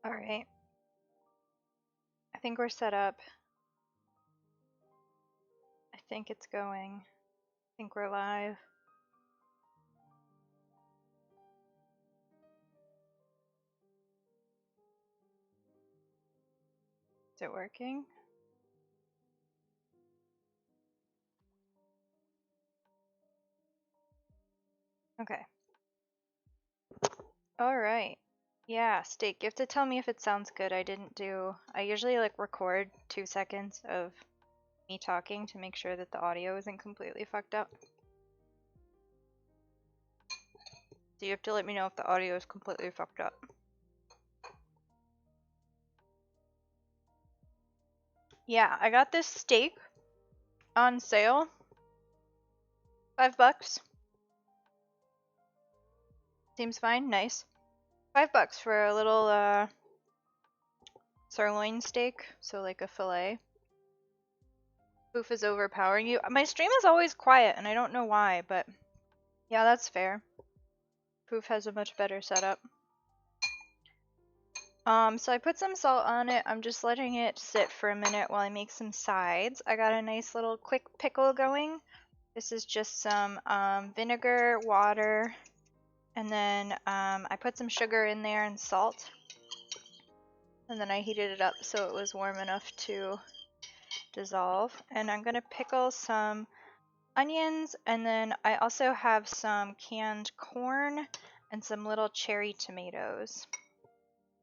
All right. I think we're set up. I think it's going. I think we're live. Is it working? Okay. All right. Yeah, Steak, you have to tell me if it sounds good. I usually like record 2 seconds of me talking to make sure that the audio isn't completely fucked up. So you have to let me know if the audio is completely fucked up. Yeah, I got this steak on sale. $5. Seems fine. Nice. $5 for a little sirloin steak, so like a fillet. Poof is overpowering you. My stream is always quiet, and I don't know why, but yeah, that's fair. Poof has a much better setup. So I put some salt on it. I'm just letting it sit for a minute while I make some sides. I got a nice little quick pickle going. This is just some vinegar, water, and then I put some sugar in there and salt. And then I heated it up so it was warm enough to dissolve. And I'm gonna pickle some onions, and then I also have some canned corn and some little cherry tomatoes.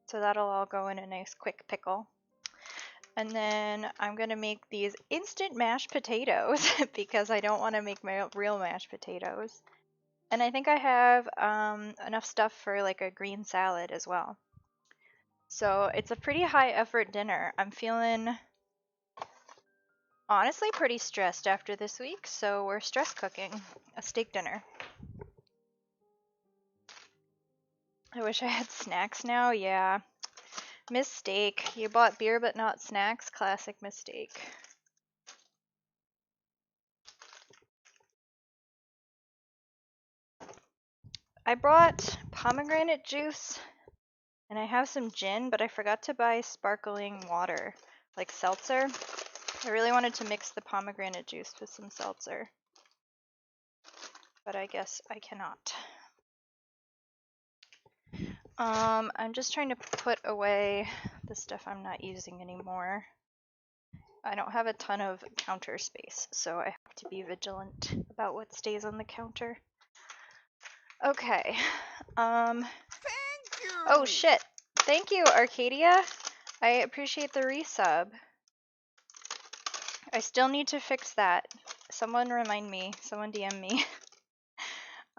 So that'll all go in a nice quick pickle. And then I'm gonna make these instant mashed potatoes because I don't want to make my real mashed potatoes. And I think I have enough stuff for like a green salad as well. So it's a pretty high effort dinner. I'm feeling honestly pretty stressed after this week, so we're stress cooking a steak dinner. I wish I had snacks now. Yeah. Mistake. You bought beer but not snacks. Classic mistake. I brought pomegranate juice and I have some gin, but I forgot to buy sparkling water, like seltzer. I really wanted to mix the pomegranate juice with some seltzer, but I guess I cannot. I'm just trying to put away the stuff I'm not using anymore. I don't have a ton of counter space, so I have to be vigilant about what stays on the counter. Okay. Thank you! Oh shit. Thank you, Arcadia. I appreciate the resub. I still need to fix that. Someone remind me. Someone DM me.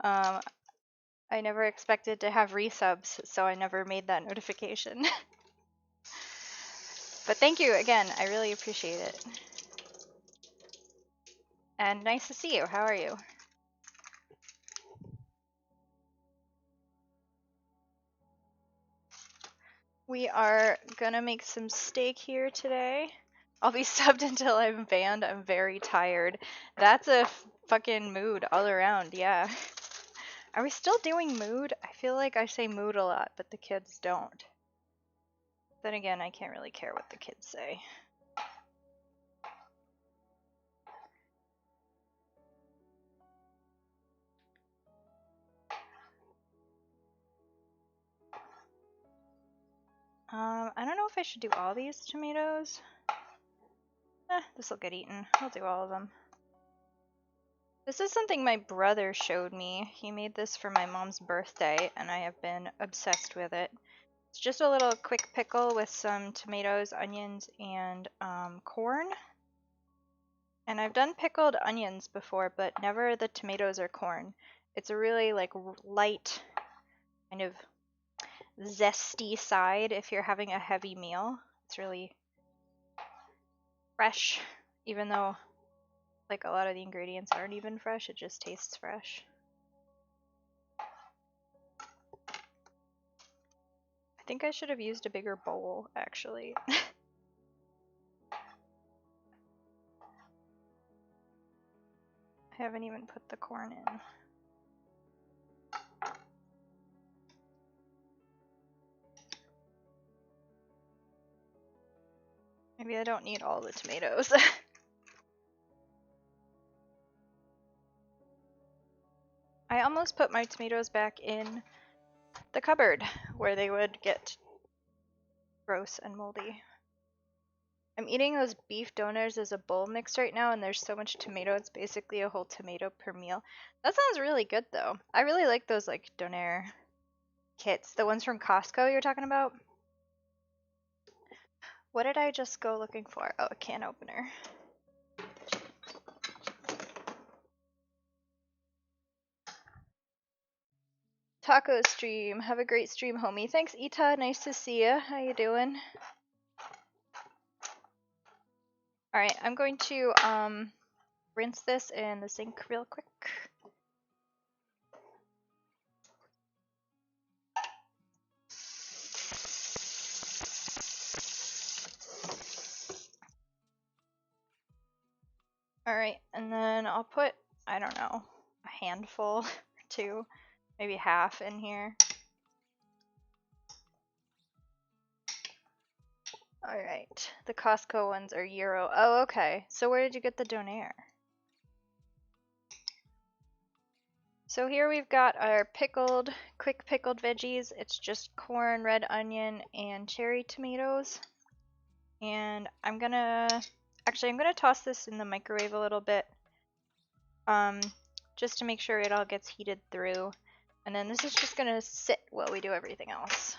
I never expected to have resubs, so I never made that notification. But thank you again. I really appreciate it. And nice to see you. How are you? We are gonna make some steak here today. I'll be subbed until I'm banned. I'm very tired. That's a fucking mood all around, yeah. Are we still doing mood? I feel like I say mood a lot, but the kids don't. Then again, I can't really care what the kids say. I don't know if I should do all these tomatoes. This'll get eaten. I'll do all of them. This is something my brother showed me. He made this for my mom's birthday, and I have been obsessed with it. It's just a little quick pickle with some tomatoes, onions, and corn. And I've done pickled onions before, but never the tomatoes or corn. It's a really like light, kind of zesty side if you're having a heavy meal. It's really fresh, even though like a lot of the ingredients aren't even fresh, it just tastes fresh. I think I should have used a bigger bowl, actually. I haven't even put the corn in. Maybe I don't need all the tomatoes. I almost put my tomatoes back in the cupboard where they would get gross and moldy. I'm eating those beef donors as a bowl mix right now, and there's so much tomato, it's basically a whole tomato per meal. That sounds really good though. I really like those like doner kits. The ones from Costco you're talking about? What did I just go looking for? Oh, a can opener. Taco stream. Have a great stream, homie. Thanks, Ita. Nice to see ya. How you doing? Alright, I'm going to rinse this in the sink real quick. Alright, and then I'll put, I don't know, a handful or two, maybe half in here. Alright, the Costco ones are Euro. Oh, okay. So where did you get the donair? So here we've got our quick pickled veggies. It's just corn, red onion, and cherry tomatoes. And I'm gonna toss this in the microwave a little bit, just to make sure it all gets heated through. And then this is just gonna sit while we do everything else.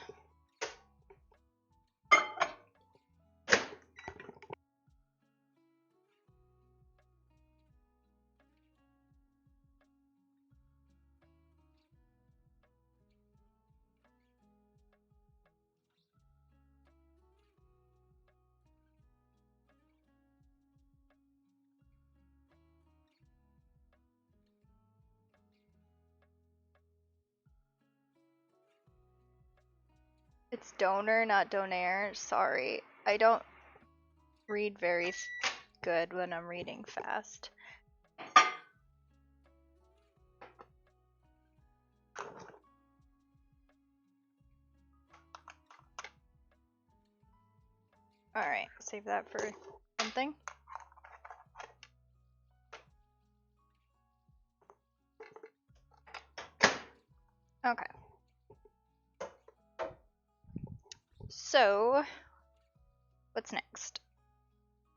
It's donor, not donair. Sorry. I don't read very good when I'm reading fast. Alright, save that for something. Okay. So, what's next?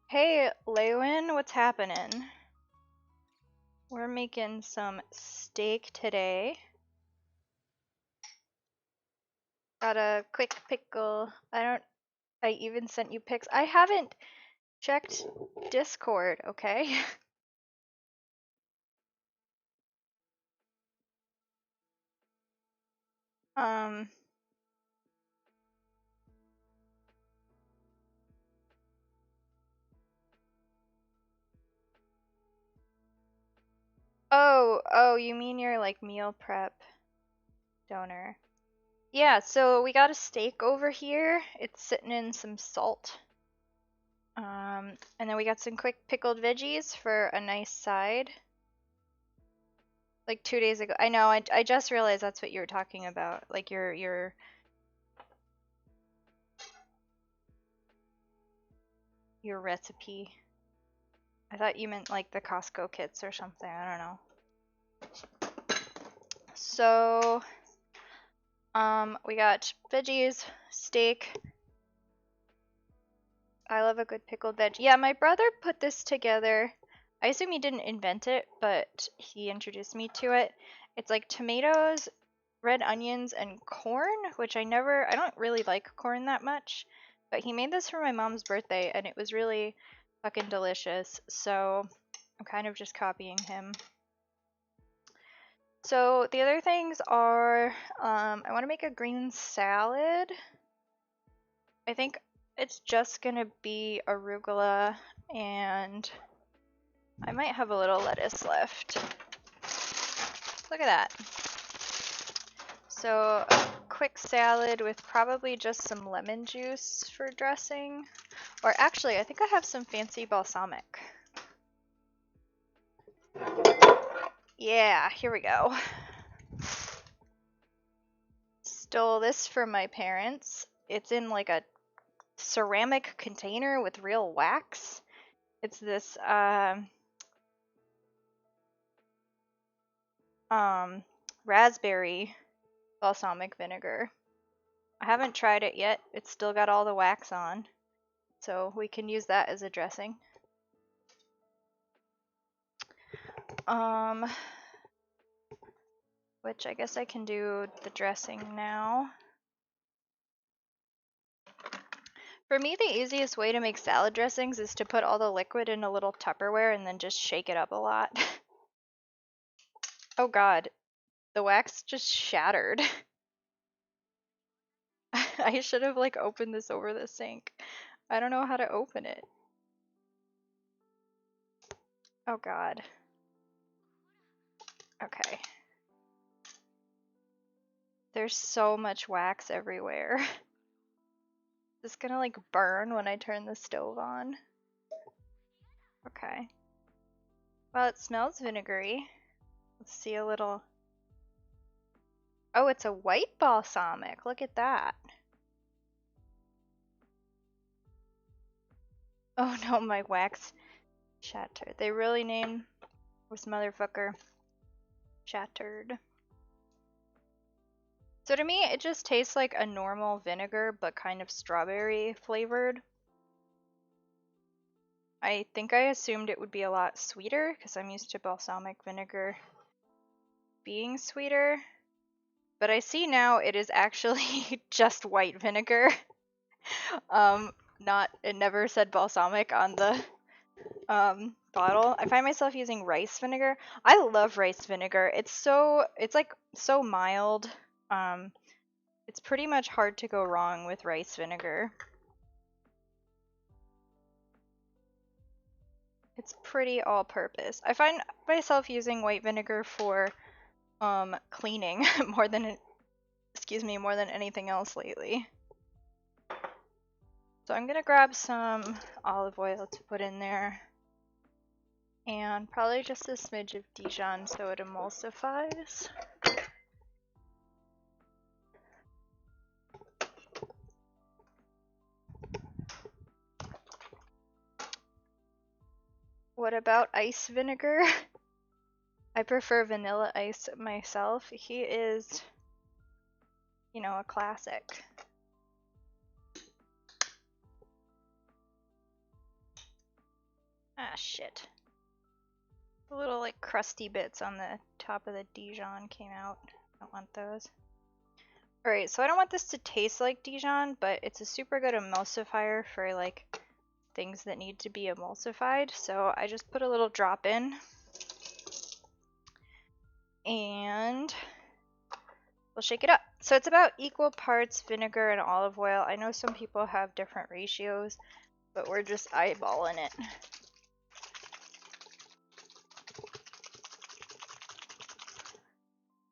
Hey, Lewin, what's happening? We're making some steak today. Got a quick pickle. I even sent you pics. I haven't checked Discord, okay? Oh, you mean your like meal prep donor? Yeah, so we got a steak over here. It's sitting in some salt. And then we got some quick pickled veggies for a nice side. Like 2 days ago. I know, I just realized that's what you were talking about. Like your recipe. I thought you meant like the Costco kits or something. I don't know. So, we got veggies, steak. I love a good pickled veg. Yeah, my brother put this together. I assume he didn't invent it, but he introduced me to it. It's like tomatoes, red onions, and corn, which I don't really like corn that much. But he made this for my mom's birthday, and it was really fucking delicious. So I'm kind of just copying him. So the other things are, I want to make a green salad. I think it's just gonna be arugula, and I might have a little lettuce left. Look at that. So a quick salad with probably just some lemon juice for dressing. Or actually, I think I have some fancy balsamic. Yeah, here we go. Stole this from my parents. It's in like a ceramic container with real wax. It's this raspberry balsamic vinegar. I haven't tried it yet. It's still got all the wax on, so we can use that as a dressing. Which I guess I can do the dressing now. For me, the easiest way to make salad dressings is to put all the liquid in a little Tupperware and then just shake it up a lot. Oh god, the wax just shattered. I should have like opened this over the sink. I don't know how to open it. Oh god. Okay. There's so much wax everywhere. Is this gonna like burn when I turn the stove on? Okay. Well, it smells vinegary. Let's see a little. Oh, it's a white balsamic. Look at that. Oh no, my wax shattered. They really named this motherfucker Shattered. So to me, it just tastes like a normal vinegar, but kind of strawberry flavored. I think I assumed it would be a lot sweeter because I'm used to balsamic vinegar being sweeter. But I see now it is actually just white vinegar. It never said balsamic on the bottle. I find myself using rice vinegar. I love rice vinegar. It's like so mild. It's pretty much hard to go wrong with rice vinegar. It's pretty all-purpose. I find myself using white vinegar for cleaning more than anything else lately. So I'm gonna grab some olive oil to put in there. And probably just a smidge of Dijon so it emulsifies. What about ice vinegar? I prefer vanilla ice myself. He is, you know, a classic. Ah, shit. The little, like, crusty bits on the top of the Dijon came out. Don't want those. Alright, so I don't want this to taste like Dijon, but it's a super good emulsifier for, like, things that need to be emulsified. So I just put a little drop in. And we'll shake it up. So it's about equal parts vinegar and olive oil. I know some people have different ratios, but we're just eyeballing it.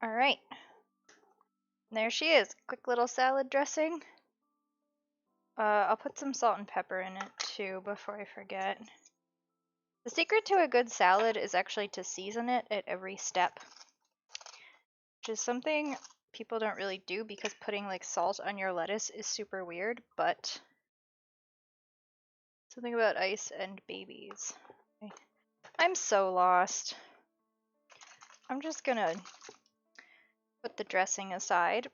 Alright. There she is. Quick little salad dressing. I'll put some salt and pepper in it too before I forget. The secret to a good salad is actually to season it at every step, which is something people don't really do because putting like salt on your lettuce is super weird, but something about ice and babies. Okay. I'm so lost. I'm just gonna put the dressing aside.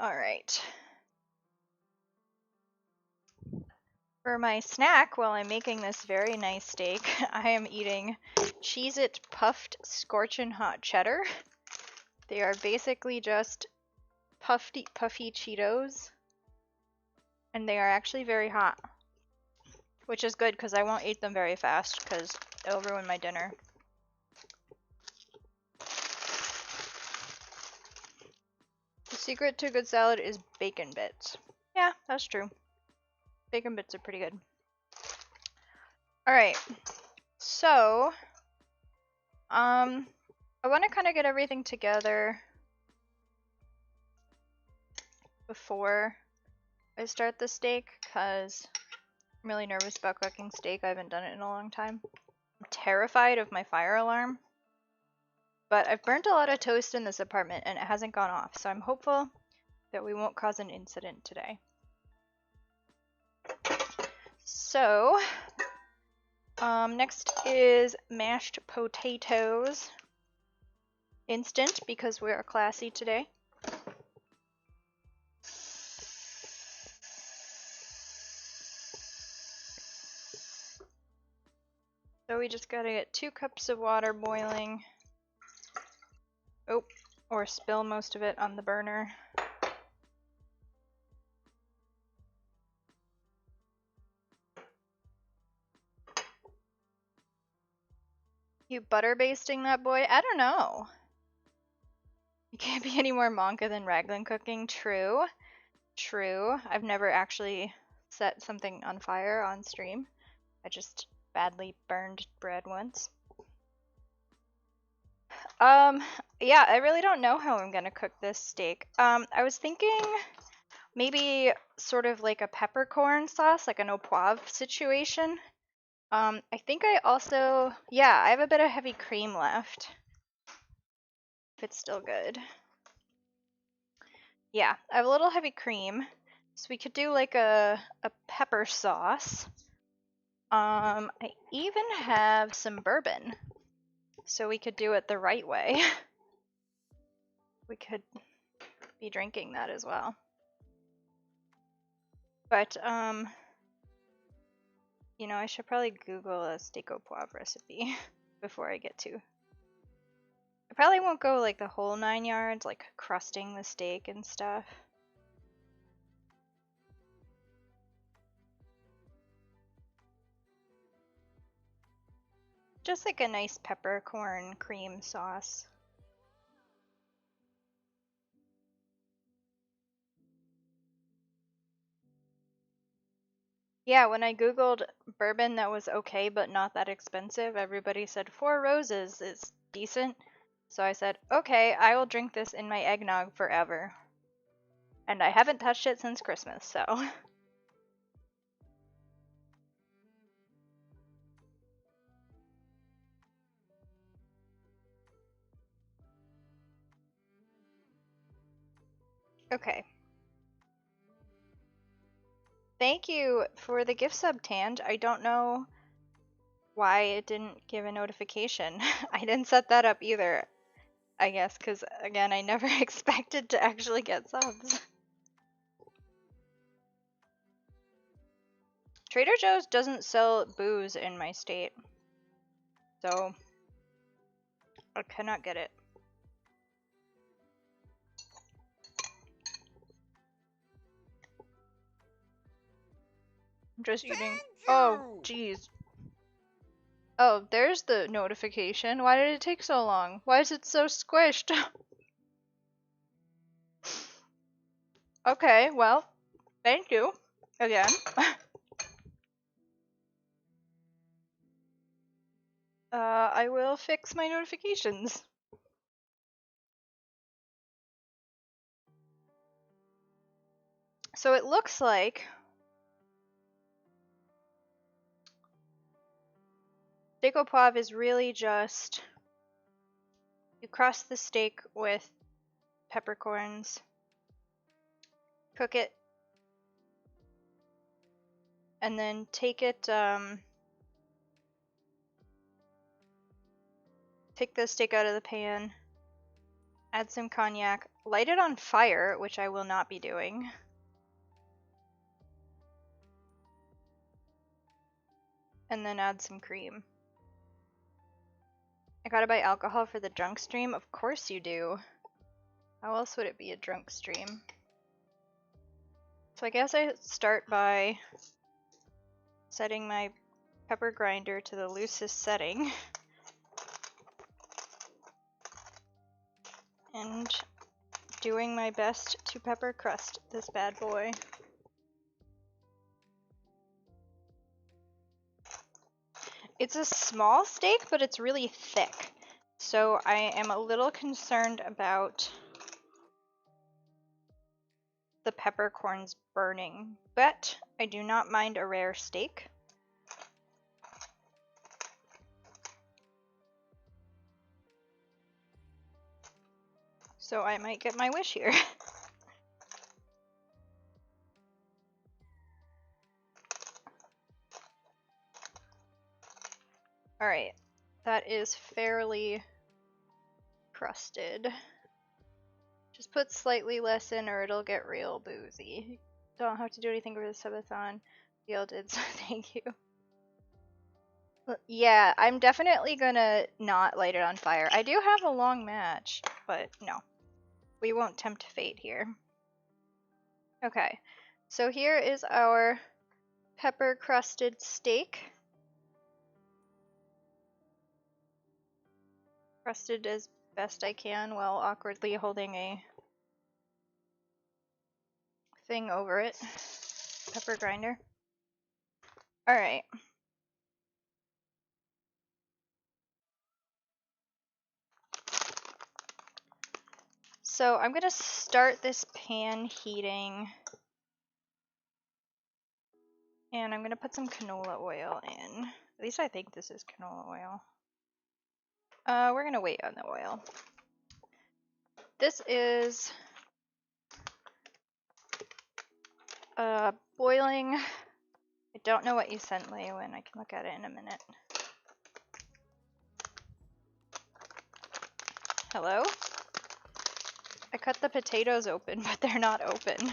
Alright. For my snack, while I'm making this very nice steak, I am eating Cheez-It Puffed Scorchin' Hot Cheddar. They are basically just puffy Cheetos, and they are actually very hot, which is good because I won't eat them very fast because it'll ruin my dinner. The secret to good salad is bacon bits. Yeah, that's true. Bacon bits are pretty good. Alright, so I want to kind of get everything together before I start the steak because I'm really nervous about cooking steak. I haven't done it in a long time. I'm terrified of my fire alarm. But I've burnt a lot of toast in this apartment and it hasn't gone off, so I'm hopeful that we won't cause an incident today. So, next is mashed potatoes. Instant, because we are classy today. So we just gotta get 2 cups of water boiling. Oh, or spill most of it on the burner. You butter basting that boy? I don't know. You can't be any more monka than raglan cooking. True. True. I've never actually set something on fire on stream. I just badly burned bread once. Yeah, I really don't know how I'm gonna cook this steak. I was thinking maybe sort of like a peppercorn sauce, like an au poivre situation. I think I also, yeah, I have a bit of heavy cream left. If it's still good. Yeah, I have a little heavy cream. So we could do like a pepper sauce. I even have some bourbon. So we could do it the right way. We could be drinking that as well. But, you know, I should probably Google a steak au poivre recipe before I get to. I probably won't go like the whole 9 yards, like crusting the steak and stuff. Just like a nice peppercorn cream sauce. Yeah, when I googled bourbon that was okay but not that expensive, everybody said 4 Roses is decent. So I said, okay, I will drink this in my eggnog forever. And I haven't touched it since Christmas, so. Okay. Thank you for the gift sub, Tand. I don't know why it didn't give a notification. I didn't set that up either, I guess, because, again, I never expected to actually get subs. Trader Joe's doesn't sell booze in my state, so I cannot get it. I'm just eating. Oh, jeez. Oh, there's the notification. Why did it take so long? Why is it so squished? Okay, well, thank you again. I will fix my notifications. So it looks like steak au poivre is really just you crust the steak with peppercorns, cook it, and then take it, take the steak out of the pan, add some cognac, light it on fire, which I will not be doing. And then add some cream. I gotta buy alcohol for the drunk stream? Of course you do. How else would it be a drunk stream? So I guess I start by setting my pepper grinder to the loosest setting. And doing my best to pepper crust this bad boy. It's a small steak, but it's really thick. So I am a little concerned about the peppercorns burning, but I do not mind a rare steak. So I might get my wish here. Alright, that is fairly crusted. Just put slightly less in or it'll get real boozy. Don't have to do anything for the subathon. Gail did, so thank you. Yeah, I'm definitely gonna not light it on fire. I do have a long match, but no. We won't tempt fate here. Okay, so here is our pepper crusted steak. Crusted as best I can while awkwardly holding a thing over it. Pepper grinder. Alright. So I'm gonna start this pan heating. And I'm gonna put some canola oil in. At least I think this is canola oil. We're gonna wait on the oil. This is boiling. I don't know what you sent, Leowyn. I can look at it in a minute. Hello? I cut the potatoes open, but they're not open.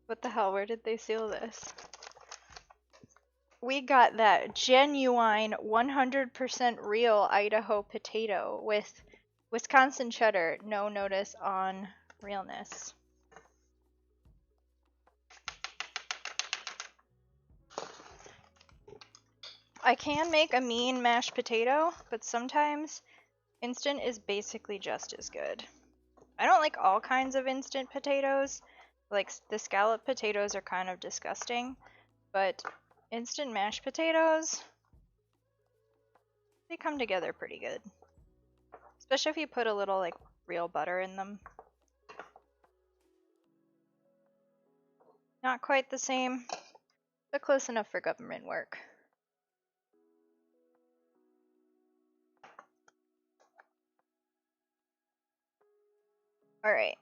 What the hell? Where did they seal this? We got that genuine 100% real Idaho potato with Wisconsin cheddar. No notice on realness. I can make a mean mashed potato, but sometimes instant is basically just as good. I don't like all kinds of instant potatoes. Like, the scallop potatoes are kind of disgusting, but instant mashed potatoes, they come together pretty good. Especially if you put a little, like, real butter in them. Not quite the same, but close enough for government work. Alright.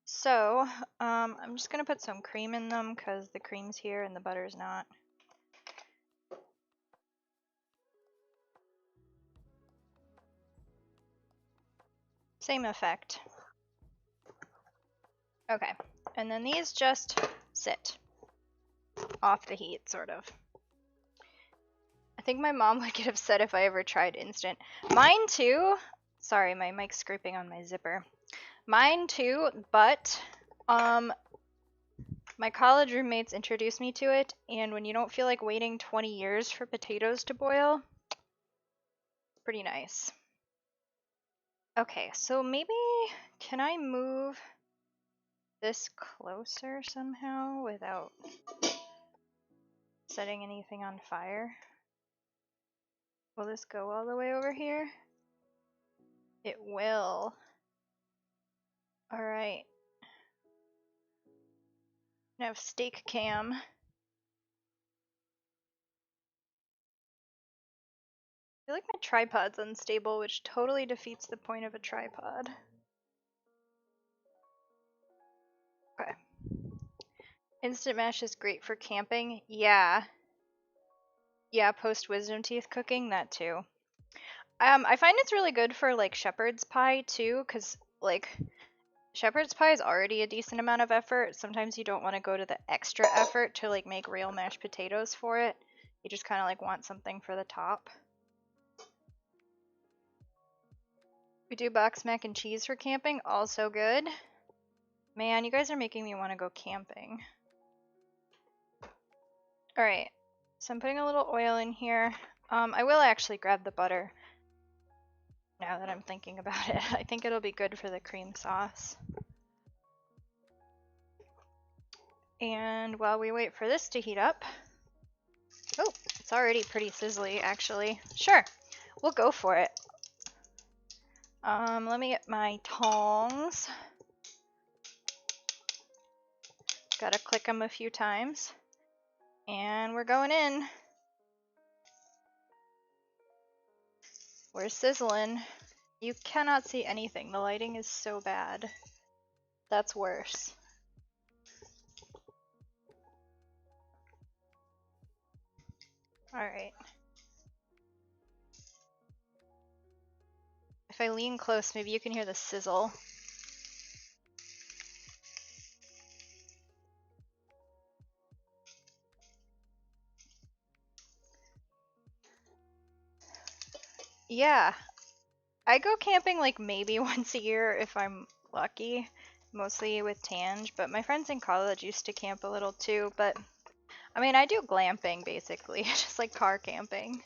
So, I'm just gonna put some cream in them because the cream's here and the butter's not. Same effect. Okay, and then these just sit off the heat, sort of. I think my mom would get upset if I ever tried instant. Mine too. Sorry, my mic's scraping on my zipper. Mine too, but my college roommates introduced me to it, and when you don't feel like waiting 20 years for potatoes to boil, it's pretty nice. Okay, so maybe can I move this closer somehow without setting anything on fire? Will this go all the way over here? It will. Alright. I have steak cam. I feel like my tripod's unstable, which totally defeats the point of a tripod. Okay. Instant mash is great for camping. Yeah. Yeah, post wisdom teeth cooking, that too. I find it's really good for like shepherd's pie too, because like shepherd's pie is already a decent amount of effort. Sometimes you don't want to go to the extra effort to like make real mashed potatoes for it. You just kind of like want something for the top. We do box mac and cheese for camping, also good. Man, you guys are making me want to go camping. Alright, so I'm putting a little oil in here. I will actually grab the butter now that I'm thinking about it. I think it'll be good for the cream sauce. And while we wait for this to heat up... Oh, it's already pretty sizzly, actually. Sure, we'll go for it. Let me get my tongs. Gotta click them a few times. And we're going in. We're sizzling. You cannot see anything. The lighting is so bad. That's worse. Alright. If I lean close, maybe you can hear the sizzle. Yeah. I go camping like maybe once a year if I'm lucky, mostly with Tange, but my friends in college used to camp a little too, but I mean, I do glamping basically, just like car camping.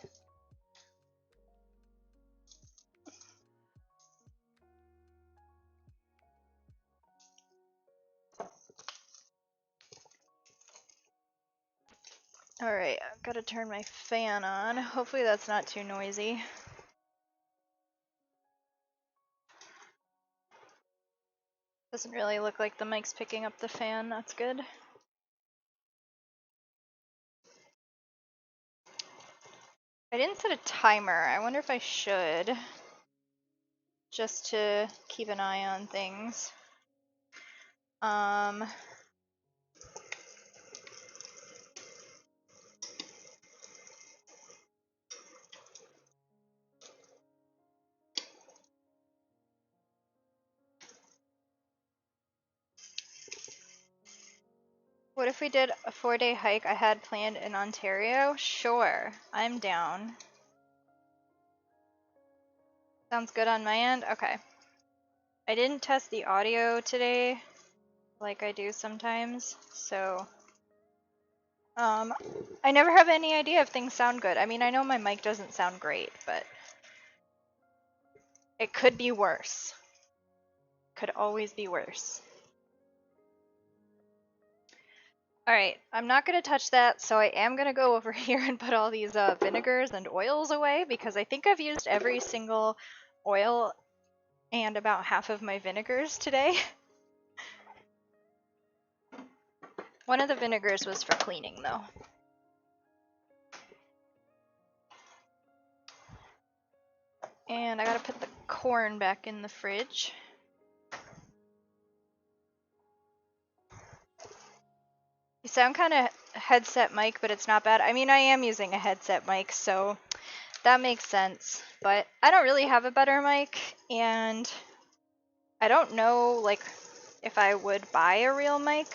Alright, I've got to turn my fan on. Hopefully that's not too noisy. Doesn't really look like the mic's picking up the fan, that's good. I didn't set a timer, I wonder if I should. Just to keep an eye on things. What if we did a 4-day hike I had planned in Ontario? Sure, I'm down. Sounds good on my end? Okay. I didn't test the audio today like I do sometimes, so I never have any idea if things sound good. I mean, I know my mic doesn't sound great, but it could be worse. Could always be worse. Alright, I'm not going to touch that, so I am going to go over here and put all these vinegars and oils away, because I think I've used every single oil and about half of my vinegars today. One of the vinegars was for cleaning, though. And I gotta put the corn back in the fridge. You sound kind of headset mic, but it's not bad. I mean, I am using a headset mic, so that makes sense. But I don't really have a better mic, and I don't know, like, if I would buy a real mic,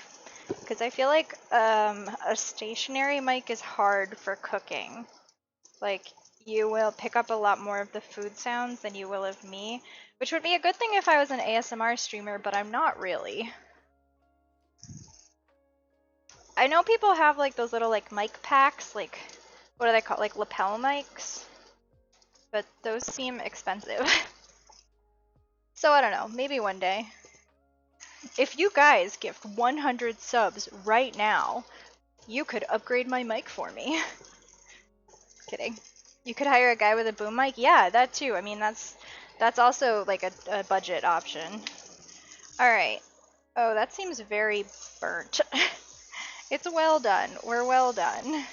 because I feel like a stationary mic is hard for cooking. Like, you will pick up a lot more of the food sounds than you will of me, which would be a good thing if I was an ASMR streamer, but I'm not really. I know people have like those little like mic packs, like, what are they called, like lapel mics? But those seem expensive. So I don't know, maybe one day. If you guys gift 100 subs right now, you could upgrade my mic for me. Kidding. You could hire a guy with a boom mic? Yeah, that too. I mean, that's also like a budget option. Alright. Oh, that seems very burnt. It's well done. We're well done.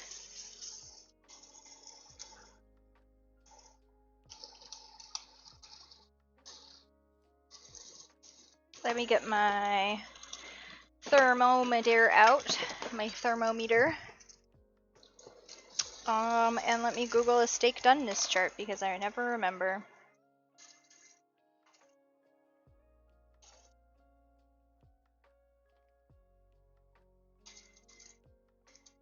Let me get my thermometer out. My thermometer. And let me Google a steak doneness chart because I never remember.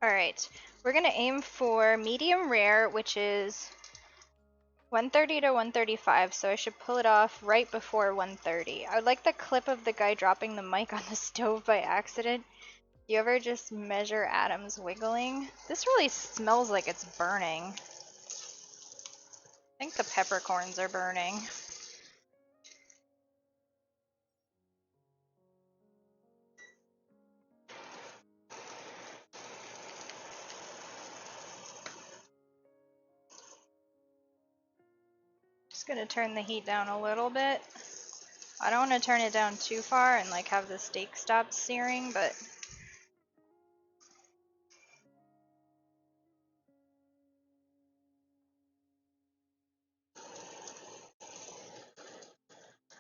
Alright, we're gonna aim for medium rare, which is 130 to 135, so I should pull it off right before 130. I would like the clip of the guy dropping the mic on the stove by accident. Do you ever just measure atoms wiggling? This really smells like it's burning. I think the peppercorns are burning. Just gonna turn the heat down a little bit. I don't want to turn it down too far and like have the steak stop searing, but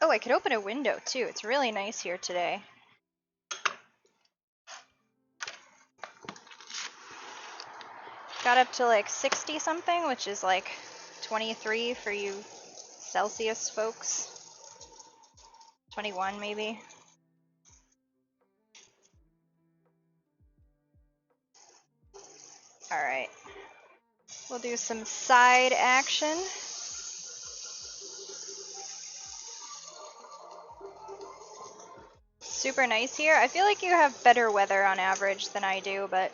Oh, I could open a window too. It's really nice here today. Got up to like 60 something, which is like 23 for you Celsius folks. 21 maybe. Alright. We'll do some side action. Super nice here. I feel like you have better weather on average than I do, but...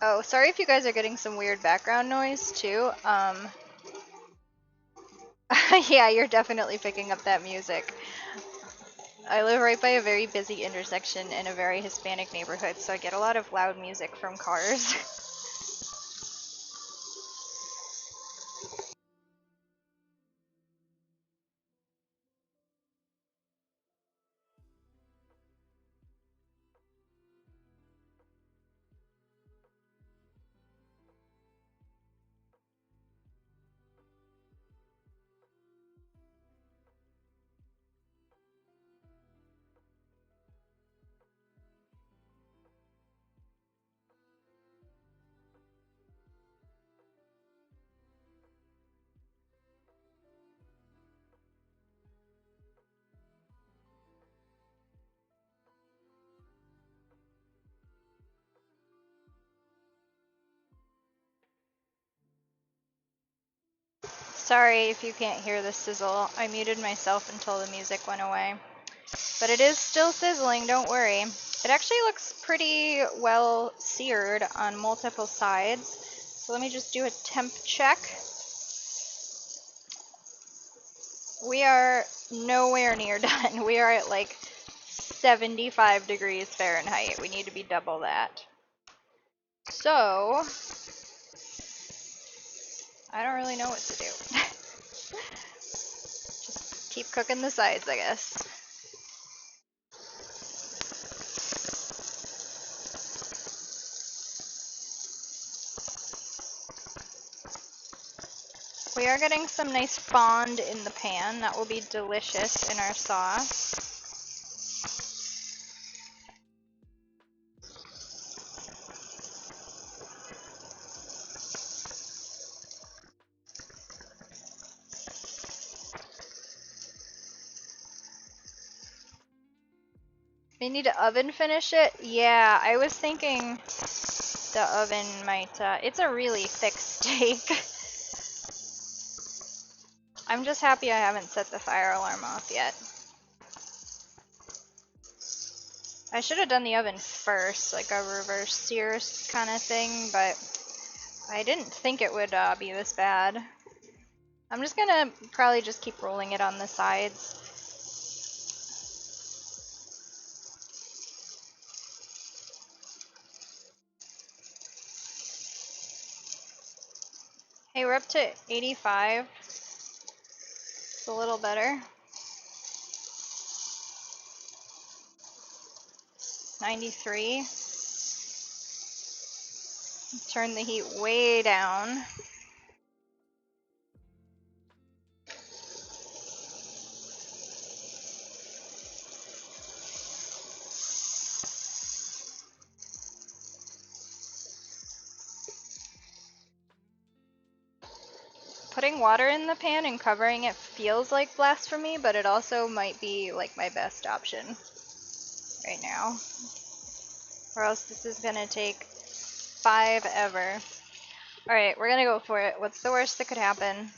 Oh, sorry if you guys are getting some weird background noise, too. Yeah, you're definitely picking up that music. I live right by a very busy intersection in a very Hispanic neighborhood, so I get a lot of loud music from cars. Sorry if you can't hear the sizzle. I muted myself until the music went away. But it is still sizzling, don't worry. It actually looks pretty well seared on multiple sides. So let me just do a temp check. We are nowhere near done. We are at like 75 degrees Fahrenheit. We need to be double that. So, I don't really know what to do. Just keep cooking the sides, I guess. We are getting some nice fond in the pan. That will be delicious in our sauce. We need to oven finish it? Yeah, I was thinking the oven might, it's a really thick steak. I'm just happy I haven't set the fire alarm off yet. I should have done the oven first, like a reverse sear kind of thing, but I didn't think it would be this bad. I'm just gonna probably just keep rolling it on the sides. Hey, we're up to 85. It's a little better. 93. Turn the heat way down. Putting water in the pan and covering it feels like blasphemy, but it also might be like my best option right now. Or else this is gonna take forever. Alright, we're gonna go for it. What's the worst that could happen?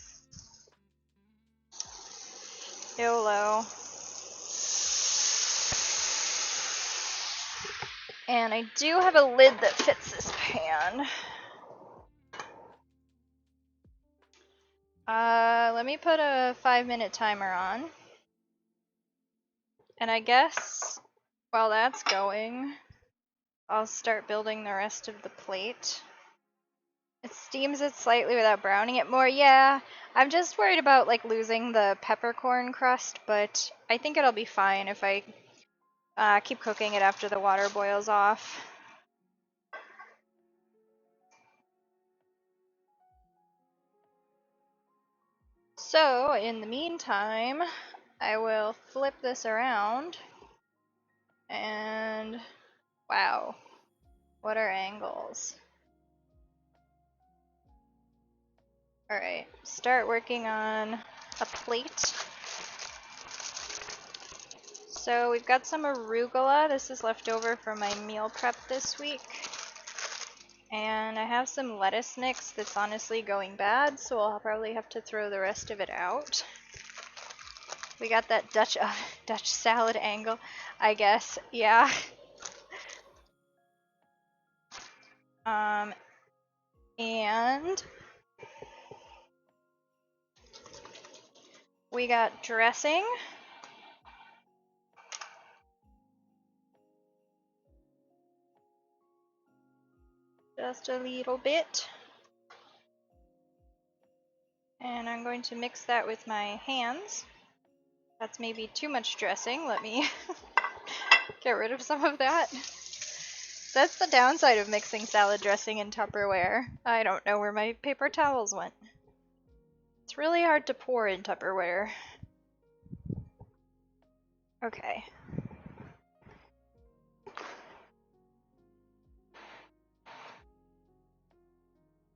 YOLO. And I do have a lid that fits this pan. Let me put a 5-minute timer on. And I guess while that's going, I'll start building the rest of the plate. It steams it slightly without browning it more. Yeah, I'm just worried about like losing the peppercorn crust, but I think it'll be fine if I keep cooking it after the water boils off. So, in the meantime, I will flip this around and wow, what are angles? Alright, start working on a plate. So we've got some arugula. This is left over from my meal prep this week. And I have some lettuce mix that's honestly going bad, so I'll probably have to throw the rest of it out. We got that Dutch salad angle, I guess. Yeah. And we got dressing. Just a little bit. And I'm going to mix that with my hands. That's maybe too much dressing. Let me get rid of some of that. That's the downside of mixing salad dressing in Tupperware. I don't know where my paper towels went. It's really hard to pour in Tupperware. Okay.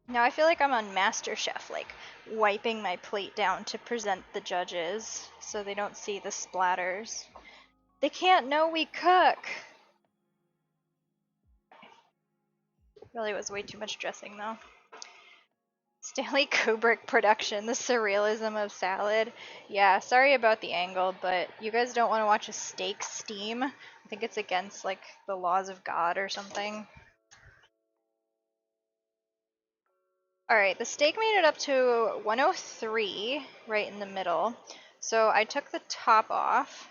Now I feel like I'm on MasterChef, like wiping my plate down to present the judges so they don't see the splatters. They can't know we cook! Really was way too much dressing though. Stanley Kubrick production, the surrealism of salad. Yeah, sorry about the angle, but you guys don't want to watch a steak steam? I think it's against like the laws of God or something. Alright, the steak made it up to 103, right in the middle. So I took the top off.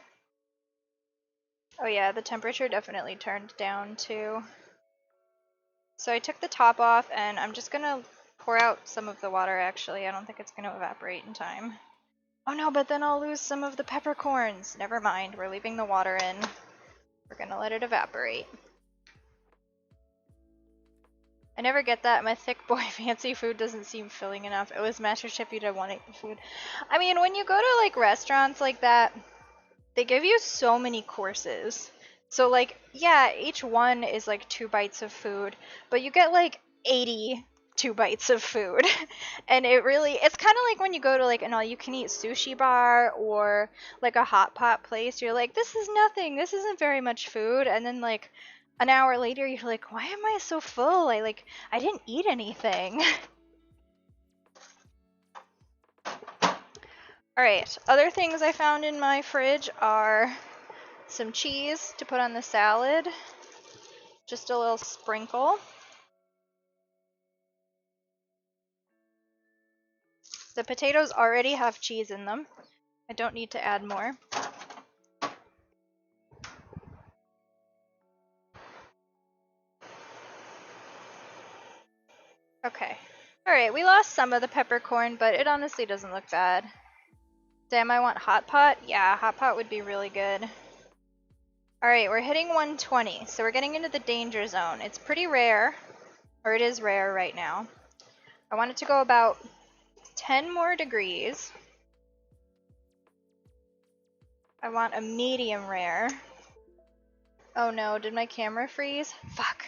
Oh yeah, the temperature definitely turned down too. So I took the top off and I'm just gonna pour out some of the water actually. I don't think it's gonna evaporate in time. Oh no, but then I'll lose some of the peppercorns. Never mind, we're leaving the water in. We're gonna let it evaporate. I never get that. My thick boy fancy food doesn't seem filling enough. It was MasterChef, you don't want to eat the food. I mean, when you go to like restaurants like that, they give you so many courses. So like, yeah, each one is like 2 bites of food, but you get like 82 bites of food. And it's kind of like when you go to like an all-you-can-eat sushi bar or like a hot pot place, you're like, this is nothing, this isn't very much food. And then like an hour later, you're like, why am I so full? I didn't eat anything. Alright, other things I found in my fridge are some cheese to put on the salad. Just a little sprinkle. The potatoes already have cheese in them. I don't need to add more. Okay. Alright, we lost some of the peppercorn, but it honestly doesn't look bad. Damn, I want hot pot? Yeah, hot pot would be really good. Alright, we're hitting 120, so we're getting into the danger zone. It's pretty rare, or it is rare right now. I want it to go about 10 more degrees. I want a medium rare. Oh no, did my camera freeze? Fuck.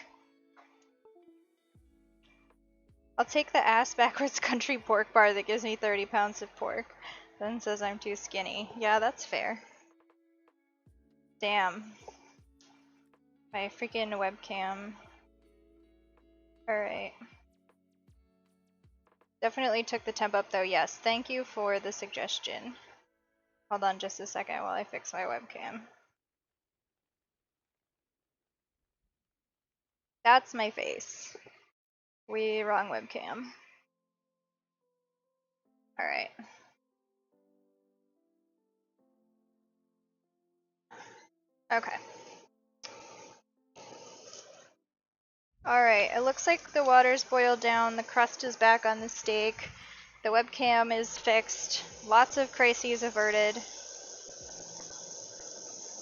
I'll take the ass backwards country pork bar that gives me 30 pounds of pork. Then says I'm too skinny. Yeah, that's fair. Damn. My freaking webcam. Alright. Definitely took the temp up though, yes. Thank you for the suggestion. Hold on just a second while I fix my webcam. That's my face. Wrong webcam. Alright. Okay. Alright, it looks like the water's boiled down, the crust is back on the steak, the webcam is fixed, lots of crises averted.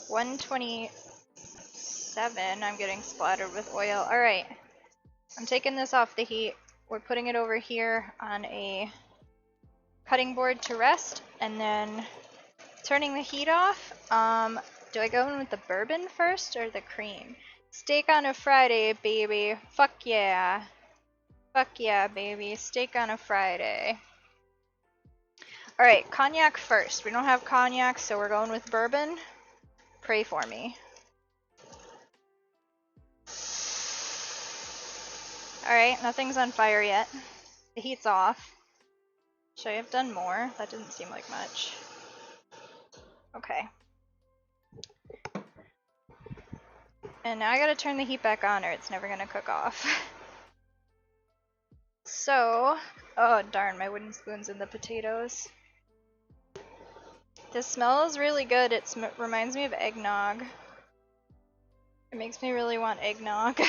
127, I'm getting splattered with oil. Alright, I'm taking this off the heat. We're putting it over here on a cutting board to rest, and then turning the heat off. Do I go in with the bourbon first or the cream? Steak on a Friday, baby. Fuck yeah. Fuck yeah, baby. Steak on a Friday. Alright, cognac first. We don't have cognac, so we're going with bourbon. Pray for me. Alright, nothing's on fire yet. The heat's off. Should I have done more? That didn't seem like much. Okay. And now I gotta turn the heat back on or it's never gonna cook off. So, oh darn, my wooden spoon's in the potatoes. This smells really good. It reminds me of eggnog. It makes me really want eggnog.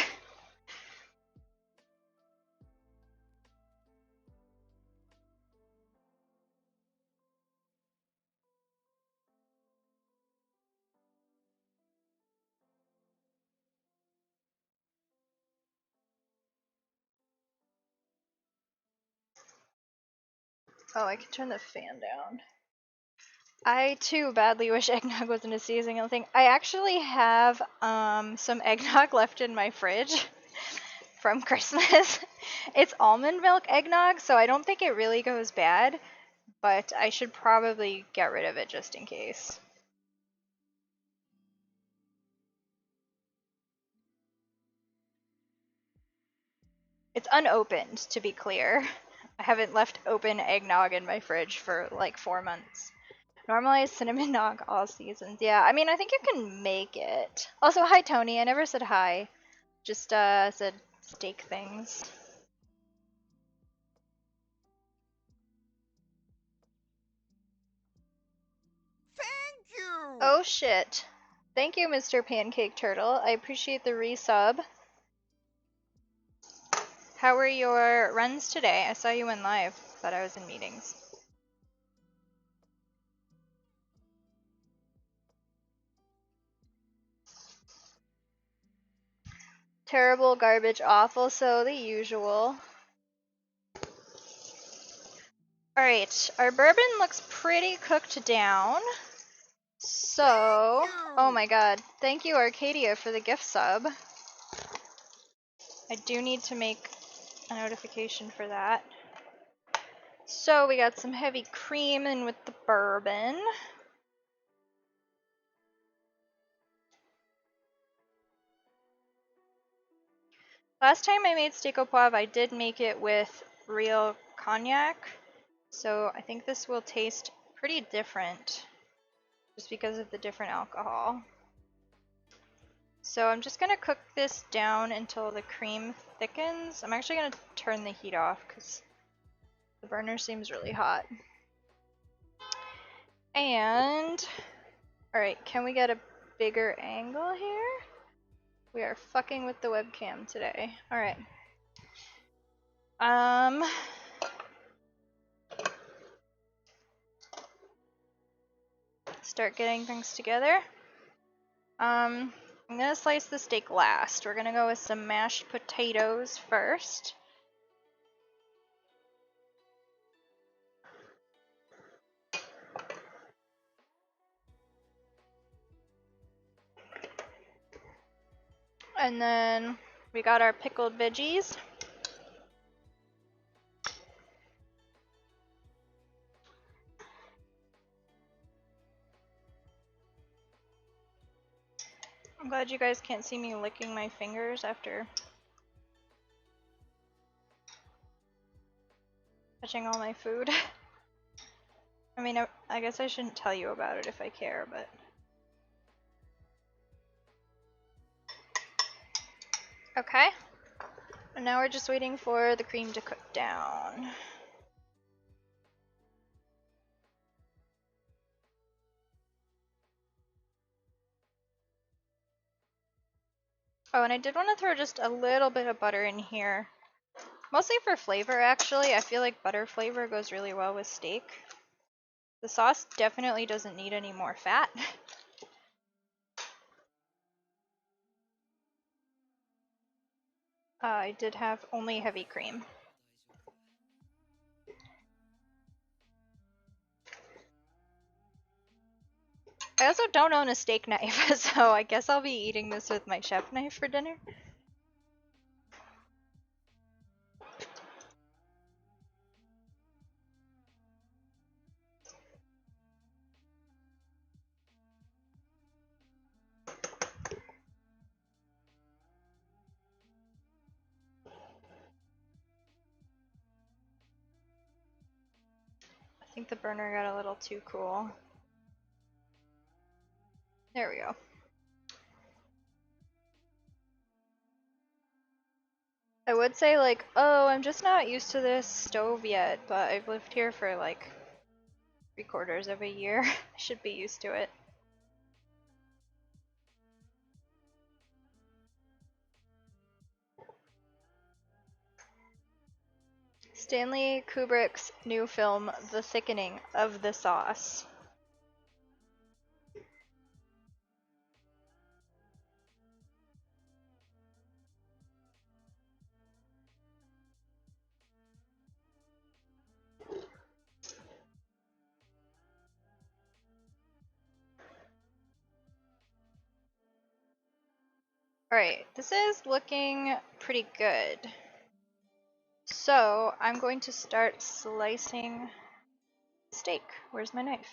Oh, I can turn the fan down. I too badly wish eggnog wasn't a seasonal thing. I actually have some eggnog left in my fridge from Christmas. It's almond milk eggnog, so I don't think it really goes bad, but I should probably get rid of it just in case. It's unopened, to be clear. I haven't left open eggnog in my fridge for like 4 months. Normalized cinnamon nog all seasons. Yeah, I mean, I think you can make it. Also, hi Tony. I never said hi. Just said steak things. Thank you! Oh shit. Thank you, Mr. Pancake Turtle. I appreciate the resub. How were your runs today? I saw you in live, but I was in meetings. Terrible, garbage, awful, so the usual. Alright, our bourbon looks pretty cooked down. So, oh my god, thank you Arcadia for the gift sub. I do need to make a notification for that. So we got some heavy cream in with the bourbon. Last time I made steak au poivre, I did make it with real cognac, so I think this will taste pretty different just because of the different alcohol. So I'm just going to cook this down until the cream thickens. I'm actually going to turn the heat off because the burner seems really hot. And, alright, can we get a bigger angle here? We are fucking with the webcam today. Alright. Start getting things together. I'm gonna slice the steak last. We're gonna go with some mashed potatoes first. And then we got our pickled veggies. I'm glad you guys can't see me licking my fingers after touching all my food. I mean, I guess I shouldn't tell you about it if I care, but... Okay. And now we're just waiting for the cream to cook down. Oh, and I did want to throw just a little bit of butter in here. Mostly for flavor, actually. I feel like butter flavor goes really well with steak. The sauce definitely doesn't need any more fat. I did have only heavy cream. I also don't own a steak knife, so I guess I'll be eating this with my chef knife for dinner. I think the burner got a little too cool. There we go. I would say like, oh, I'm just not used to this stove yet, but I've lived here for like 3/4 of a year. I should be used to it. Stanley Kubrick's new film, The Thickening of the Sauce. Alright, this is looking pretty good. So, I'm going to start slicing steak. Where's my knife?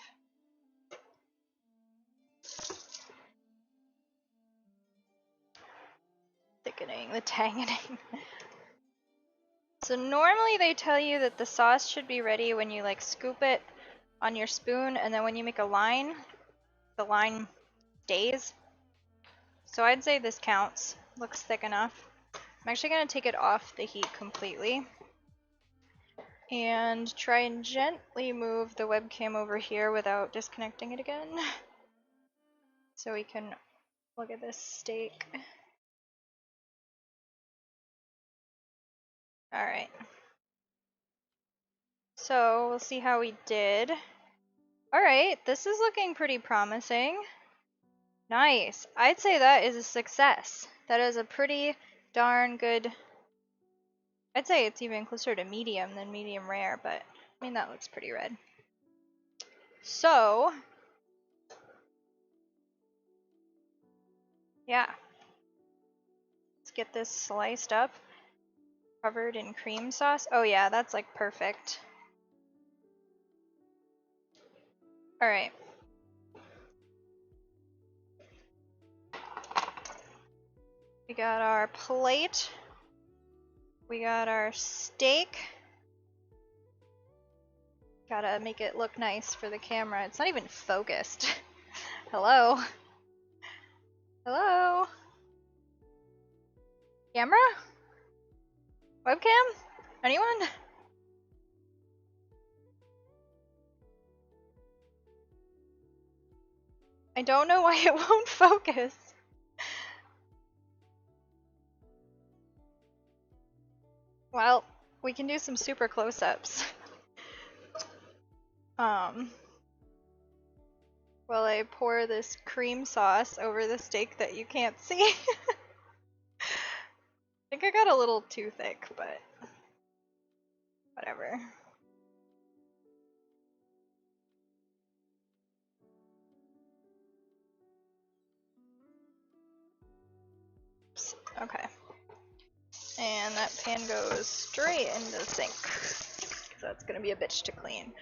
Thickening, the tangening. So normally they tell you that the sauce should be ready when you like scoop it on your spoon, and then when you make a line, the line stays. So I'd say this counts. Looks thick enough. I'm actually going to take it off the heat completely and try and gently move the webcam over here without disconnecting it again so we can look at this steak. Alright. So we'll see how we did. Alright, this is looking pretty promising. Nice. I'd say that is a success. That is a pretty darn good... I'd say it's even closer to medium than medium rare, but I mean that looks pretty red. So, yeah. Let's get this sliced up, covered in cream sauce. Oh yeah, that's like perfect. Alright. We got our plate. We got our steak. Gotta make it look nice for the camera. It's not even focused. Hello? Hello? Camera? Webcam? Anyone? I don't know why it won't focus. Well, we can do some super close-ups. While I pour this cream sauce over the steak that you can't see. I think I got a little too thick, but whatever. Oops. Okay. And that pan goes straight into the sink. So that's gonna be a bitch to clean.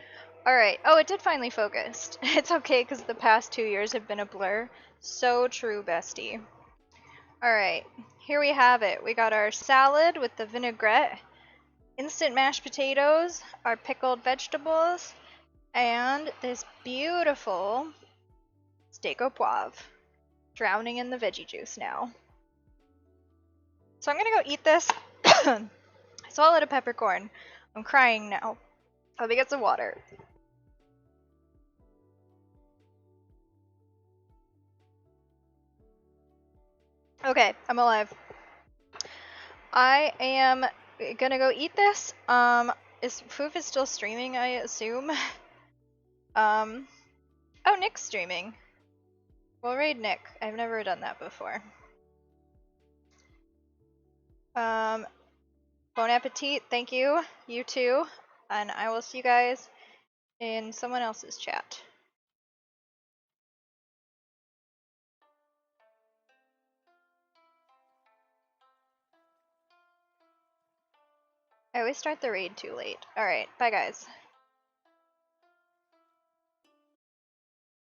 Alright. Oh, it did finally focus. It's okay because the past 2 years have been a blur. So true, bestie. Alright. Here we have it. We got our salad with the vinaigrette, instant mashed potatoes, our pickled vegetables, and this beautiful steak au poivre. Drowning in the veggie juice now. So I'm gonna go eat this. I swallowed a peppercorn. I'm crying now. Let me get some water. Okay, I'm alive. I am gonna go eat this. Foof is still streaming, I assume. Oh, Nick's streaming. We'll raid Nick. I've never done that before. Bon appetit. Thank you. You too. And I will see you guys in someone else's chat. I always start the raid too late. Alright, bye guys.